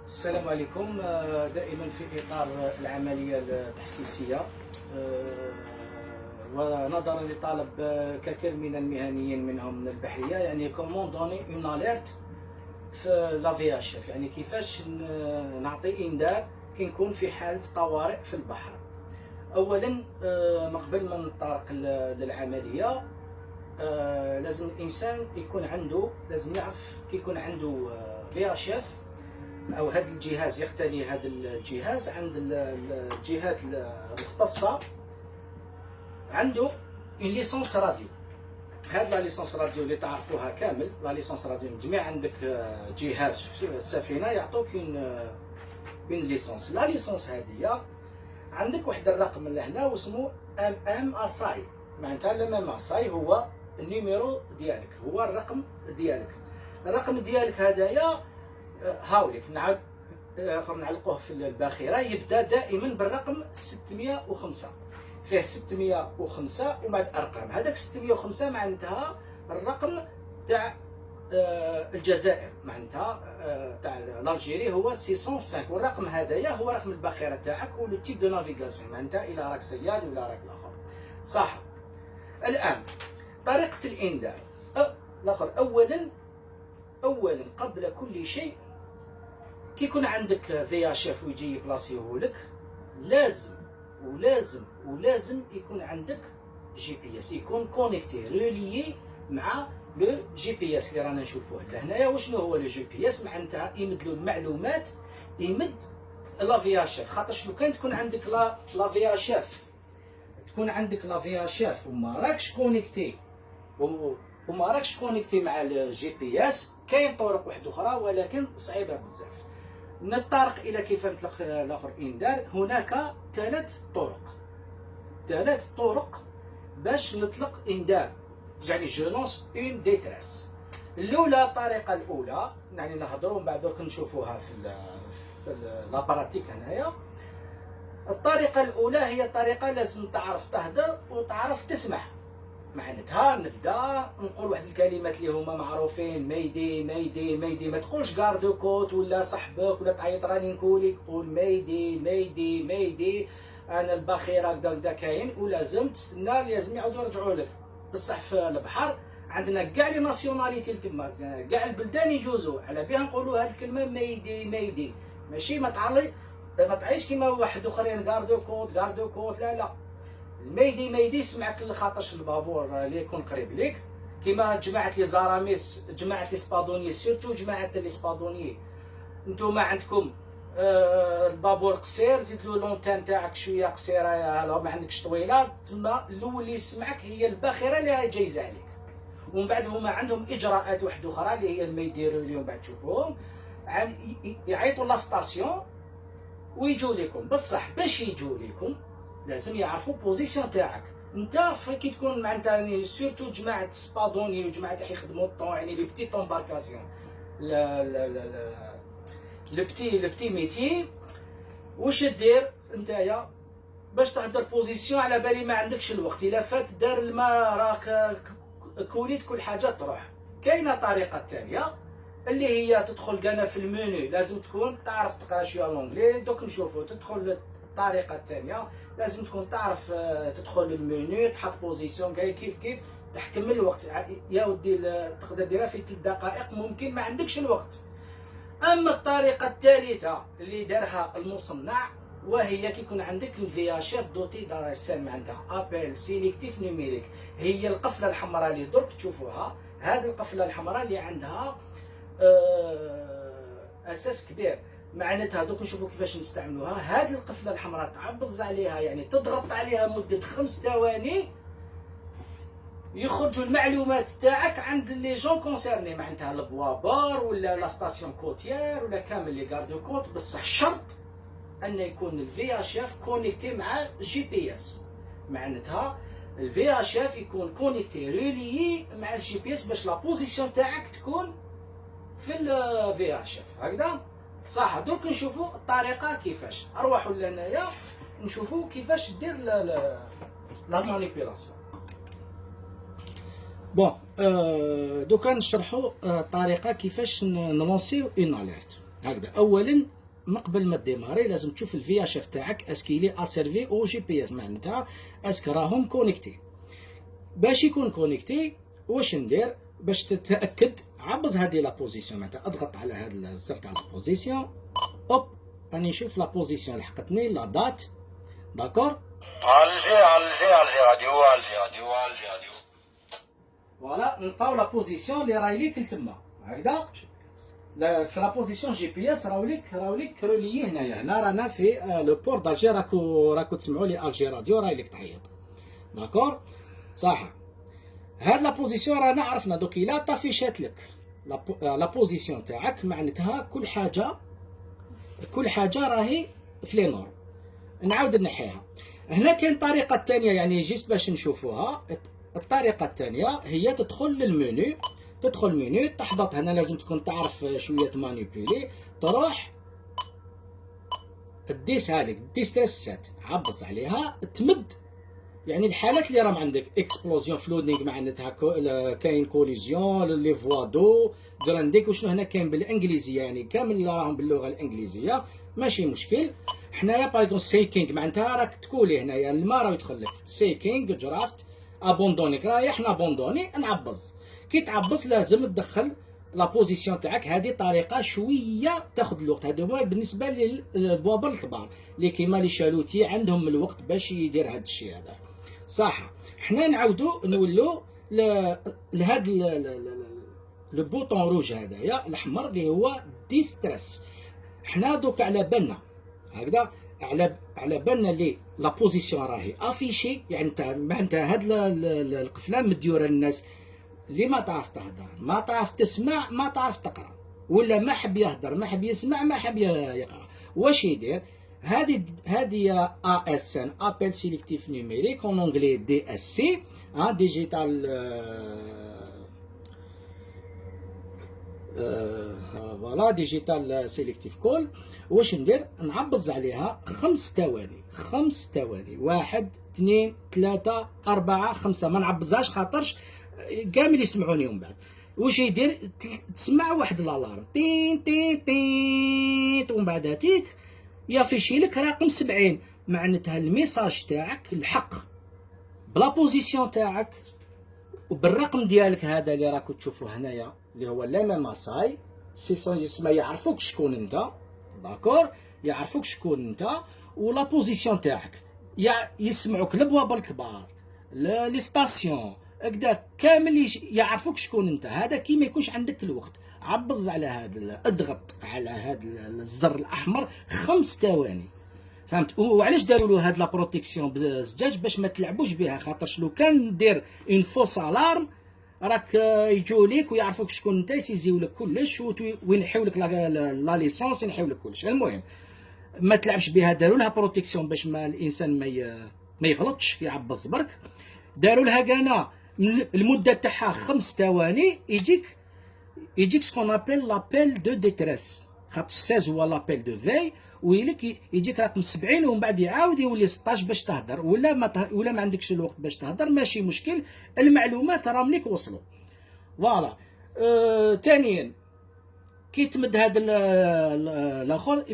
السلام عليكم. دائما في إطار العملية التحسيسية، ونظرا لطلب كثير من المهنيين منهم من البحرية، يعني كومون دوني اون اليرت في لا في اش اف، يعني كيفاش نعطي انذار كي نكون في حالة طوارئ في البحر. اولا من قبل ما نطرق للعملية، لازم الانسان يكون عنده، لازم يعرف كي يكون عنده في اش اف او هذا الجهاز، يختلي هذا الجهاز عند الجهات المختصه، عنده اون ليسونس راديو. هاد لا ليسونس راديو اللي تعرفوها كامل، لا ليسونس راديو جميع عندك جهاز في السفينه يعطوك اون ليسونس. لا ليسونس هذه عندك واحد الرقم لهنا واسمه ام اساي، معناتها الام اساي هو النيميرو ديالك، هو الرقم ديالك. الرقم ديالك هذايا هاوليك نعاود نعلقوه في الباخره، يبدا دائما بالرقم 605، فيه 605 ومع الارقام. هذاك 605 معناتها الرقم تاع الجزائر، معناتها تاع الجيري هو 605، والرقم هذايا هو رقم الباخره تاعك ولو تيب دو نافيغاسيون، معناتها الى راك صياد ولا راك الاخر. صح. الان طريقه الانذار الاخر، اولا قبل كل شيء كي يكون عندك في اش اف ويجي يبلاصيه لك، لازم يكون عندك جي بي اس، يكون كونيكتي ريليي مع لو جي بي اس اللي رانا نشوفوه لهنايا. وشنو هو لو جي بي اس؟ معناتها يمد له المعلومات، يمد لا في اش اف. خاطرش لو كان تكون عندك لا في اش اف، تكون عندك لا في اش اف وما راكش كونيكتي مع الجي بي اس، كاين طرق واحده اخرى ولكن صعيبه بزاف. نتطرق الى كيف نطلق الاخر انذار. هناك ثلاث طرق باش نطلق انذار، يعني جو لونس اون ديتريس. الطريقه الاولى يعني نهضروا من بعد درك نشوفوها في لاباراتيك هنايا. الطريقه الاولى هي طريقه لازم تعرف تهدر وتعرف تسمع. معناتها نبدا نقول واحد الكلمات اللي هما معروفين، ميدي ميدي ميدي، ما تقولش غاردو كوت ولا صاحبك ولا تعيط راني نكولي، قول ميدي ميدي ميدي، انا الباخره هكذا كاين. ولازم تستنى، لازم يعاودوا يرجعوا لك. بصح في البحر عندنا كاع لي ناسيوناليتي تما، كاع البلدان يجوزوا على بها نقولوا هذه الكلمه ميدي ميدي، ماشي ما تعيش كيما واحد اخرين غاردو كوت لا. الميدي سمعك لخاطرش البابور اللي يكون قريب ليك، كيما جماعه لي زاراميس، جماعه لي سبادوني، سيرتو جماعه لي سبادوني، نتوما عندكم البابور قصير، زيد له لونتان تاعك شويه قصيره، هلا ما عندكش طويله، تما الاول اللي يسمعك هي الباخره اللي جايزه عليك. ومن بعد هما عندهم اجراءات واحده اخرى اللي هي ما يديروا اليوم بعد تشوفوهم، يعيطوا لا ستاسيون ويجوا لكم. بصح باش يجوا لكم لازم يعرفوا بوزيسيون تاعك انت. كي تكون معناتها سورتو جماعه سبادوني وجماعه اللي يخدموا الطون، يعني لي بتي امباركاسيون، لو بتي ميتي، واش دير نتايا باش تهدر بوزيسيون على بالي ما عندكش الوقت؟ الا فات دار الماء راك كوليت كل حاجه تروح. كاينه طريقه ثانيه اللي هي تدخل كانا في المنيو، لازم تكون تعرف تقرا شويه لونجلي. دوك نشوفوا تدخل الطريقه الثانيه، لازم تكون تعرف تدخل المنيو، تحط بوزيسيون كيف تحكم الوقت. يا ودي تقدر ديرها في 3 دقائق، ممكن ما عندكش الوقت. اما الطريقه الثالثه اللي دارها المصنع، وهي كي يكون عندك الفي اش اف دوتي دارسال، معناتها ابل سيليكتيف نيميريك. هي القفله الحمراء اللي درك تشوفوها، هذه القفله الحمراء اللي عندها اساس كبير. معناتها دوك نشوفوا كيفاش نستعملوها. هذه القفله الحمراء تعبز عليها، يعني تضغط عليها مده 5 ثواني، يخرجوا المعلومات تاعك عند لي جون كونسيرني، معناتها البوابار ولا لا ستاسيون كوتيير ولا كامل لي غاردو كوت. بصح شرط ان يكون الفي اش اف كونيكتي مع جي بي اس، معناتها الفي اش اف يكون كونيكتي ريليي مع الجي بي اس باش لا بوزيسيون تاعك تكون في الفي اش اف هكذا. صح. دوك نشوفوا الطريقه كيفاش. اروحوا لهنايا نشوفوا كيفاش دير لا مانيبيلاسيون. بون دوكا نشرحوا الطريقه كيفاش نلونسيو اون اليرت هكذا. اولا من قبل ما ديماري لازم تشوف الفي اش اف تاعك اسكيلي اسيرفي او جي بي اس، معناتها اسك راهم كونيكتي. باش يكون كونيكتي واش ندير باش تتاكد؟ عبز هذه لا بوزيسيون، معناتها اضغط على هذا الزر تاع لا بوزيسيون، اوب راني نشوف لا بوزيسيون لحقتني لا دات. داكور الجي فوالا نلقاو لا بوزيسيون اللي راهي ليك لتما هكذا. في لا بوزيسيون جي بي اس راهو ليك روليي هنايا. هنا رانا في لو بور دالجي، راكو تسمعوا لي الجي راديو راهي لك تعيط. داكور صح. هاد لا بوزيسيون رانا عرفنا دوك الا طافيشات لك لا بوزيسيون تاعك معناتها كل حاجه راهي في لي نورم. نعاود نحيها. هنا كاين طريقه ثانيه يعني جيست باش نشوفوها. الطريقه الثانيه هي تدخل للمنيو، تحبط. هنا لازم تكون تعرف شويه مانيبيولي، تروح تديسها لك ديستريسات، عبص عليها تمد يعني الحالات اللي راهم عندك اكسبلوزيون فلودينغ معناتها كاين كوليزيون لي فوا دو غرانديك وشنو هنا كاين بالانجليزيه يعني كامل راهم باللغه الانجليزيه ماشي مشكل. حنايا باغ سيكينغ معناتها راك تكولي هنايا الماء راه يدخل لك سيكينغ درافت ابوندونيك رايح نابوندوني نعبز. كي تعبز لازم تدخل لا بوزيسيون تاعك. هذه طريقه شويه تاخذ الوقت. هذا هو بالنسبه للبوابر الكبار اللي كيما لي شالوتي عندهم الوقت باش يدير هذا الشيء هذا صح. حنا نعاودو نولو لهذا لو بوطون روج هذايا الاحمر اللي هو ديستريس. حنا دوك على بالنا هكذا على بالنا لي لا بوزيسيون راهي افيشي يعني معناتها هاد القفله مديوره للناس اللي ما تعرف تهدر، ما تعرف تسمع، ما تعرف تقرا، ولا ما حب يهدر، ما حب يسمع، ما حب يقرا. واش يدير؟ هذه اس ان ابل سيليكتيف نيميريك اون انجلي دي اس سي ديجيتال فوالا ديجيتال سيليكتيف كول. واش ندير؟ نعبز عليها 5 ثواني 5 ثواني 1 2 3 4 5 ما نعبزهاش خاطرش كامل يسمعوني. ومن بعد واش يدير؟ تسمع واحد الالارم تين تين تين ومن بعد هاتيك يافيشي لك رقم 70 معناتها الميساج تاعك الحق بلا بوزيسيون تاعك وبالرقم ديالك هذا اللي راكو تشوفوه هنايا اللي هو لا ماساي سي يسمى يعرفوك شكون انت. داكور يعرفوك شكون انت ولا بوزيسيون تاعك يسمعوك البوابه الكبار لي ستاسيون هكذا كامل يعرفوك شكون انت. هذا كي ما يكونش عندك الوقت عبز على هذا اضغط على هذا الزر الاحمر 5 ثواني فهمت. وعلاش داروا له هاد لا بروتيكسيون بزجاج؟ باش ما تلعبوش بها خاطرش لو كان دير اون فوس الارم راك يجوا ليك ويعرفوك شكون انت يسيزيو لك كلش وينحيو لك لا ليسونس ينحيو لك كلش. المهم ما تلعبش بها، داروا لها بروتيكسيون باش ما الانسان ما يغلطش يعبز برك. داروا لها كانا المده تاعها 5 ثواني يجيك سكون ابل لابيل دو ديتريس خاطر 16 هو لابيل دو في ويلك يجيك رقم 70 ومن بعد يعاود يولي 16 باش تهدر ولا ما عندكش الوقت باش تهدر ماشي مشكل. المعلومات راهم ليك وصلوا فوالا. ثانيا كي تمد هذا الاخر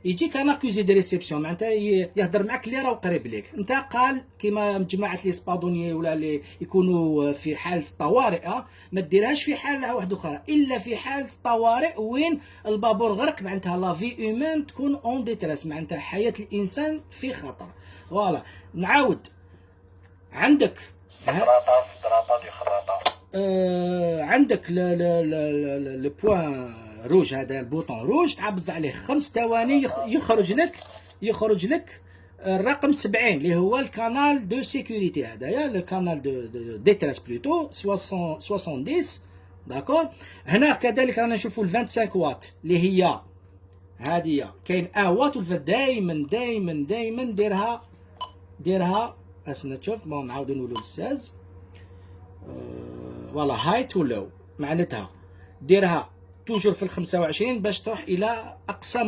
يجيك ان اكوزي دي ريسيبسيون معناتها يهضر معك اللي راهو قريب ليك. انت قال كيما جماعه لي سبادوني ولا اللي يكونوا في حاله طوارئ ما ديرهاش في حاله واحده اخرى الا في حاله طوارئ وين البابور غرق معناتها لا في اومان تكون اون ديتريس معناتها حياه الانسان في خطر. فوالا نعاود عندك عندك لو بوين روج هذا البوطون روج تعبز عليه 5 ثواني يخرج لك الرقم 70 اللي هو الكانال دو سيكوريتي هذايا الكانال دو ديتريس بلوتو 70. داكور. هنا كذلك رانا نشوفوا ال 25 واط اللي هي هذه كاين واط والفا دائما ديرها اسنا تشوف ما نعاودو نقولوا للساز فوالا هايت ولو معناتها ديرها توجور في ال 25 باش تروح الى اقصى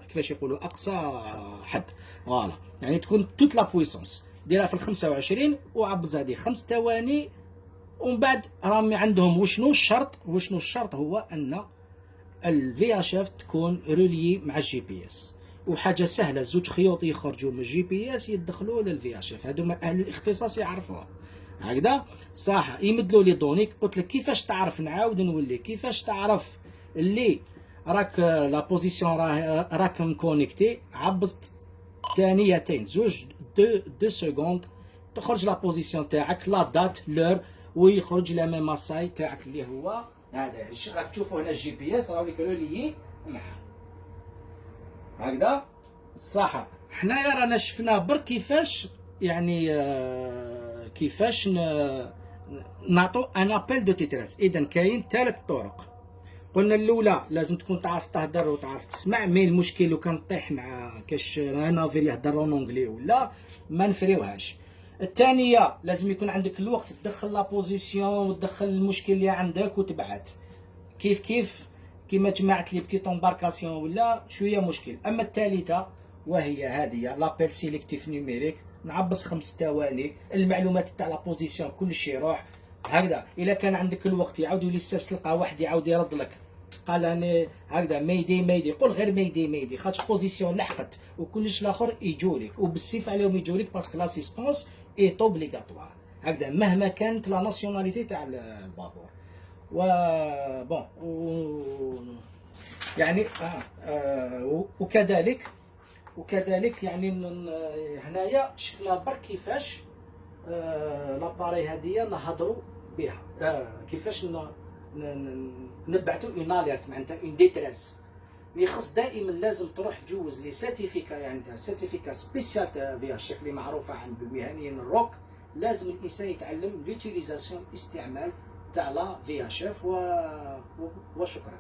كيفاش يقولوا اقصى حد. فوالا يعني تكون توت لا بويسونس ديرها في ال 25 وعبز هذه 5 ثواني ومن بعد راهم عندهم وشنو الشرط هو ان الفي اش اف تكون رولي مع الجي بي اس، وحاجه سهله، زوج خيوط يخرجوا من الجي بي اس يدخلوا للفي اش اف، هذوما اهل الاختصاص يعرفوها هكذا صح. يمدلوا لي دونيك. قلت لك كيفاش تعرف، نعاود نولي كيفاش تعرف اللي راك لا بوزيسيون راك مكونيكتي. عبست ثانيتين، زوج دو سكوند تخرج لا بوزيسيون تاعك، لا دات لور، ويخرج لا ميم ماساي تاعك اللي هو هذا. راك تشوفوا هنا الجي بي اس راهو لك رولي معاه هكذا صح. حنايا رانا شفنا برك كيفاش يعني كيفاش نعطو ان ابل دو تيتريس. اذا كاين ثلاث طرق. قلنا الاولى لازم تكون تعرف تهدر وتعرف تسمع، مي المشكل لو كان طيح مع كاش نافير يهدر اونجلي ولا ما نفريوهاش. الثانيه لازم يكون عندك الوقت تدخل لا بوزيسيون وتدخل المشكل اللي عندك وتبعت كيف كيما جمعت لي بتيت امباركاسيون ولا شويه مشكل. اما الثالثه وهي هذه لابيل سيليكتيف نيميريك، نعبس 5 ثواني المعلومات تاع لا بوزيسيون كلشي يروح هكذا. الا كان عندك الوقت يعاود يلسس تلقى واحد يعاود يرد لك قال انا هكذا ميدي قول غير ميدي خاطش بوزيسيون لحقت وكلش الاخر يجولك وبالسيف عليهم يجولك باسكو لاسيستونس اي اوبليغاتوار هكذا مهما كانت لا ناسيوناليتي تاع البابور. و بون يعني وكذلك يعني هنايا شفنا برك كيفاش لاباري هذه نهضروا بها، كيفاش نبعثوا اون اليرت معناتها اون ديتريس. يخص دائما لازم تروح تجوز لي سيرتيفيكا، يعني عندها سيرتيفيكا سبيسيال فيها الشيف اللي معروفه عند المهنيين الروك. لازم الانسان يتعلم لوتيليزاسيون، استعمال تاع لا في اش اف. وشكرا.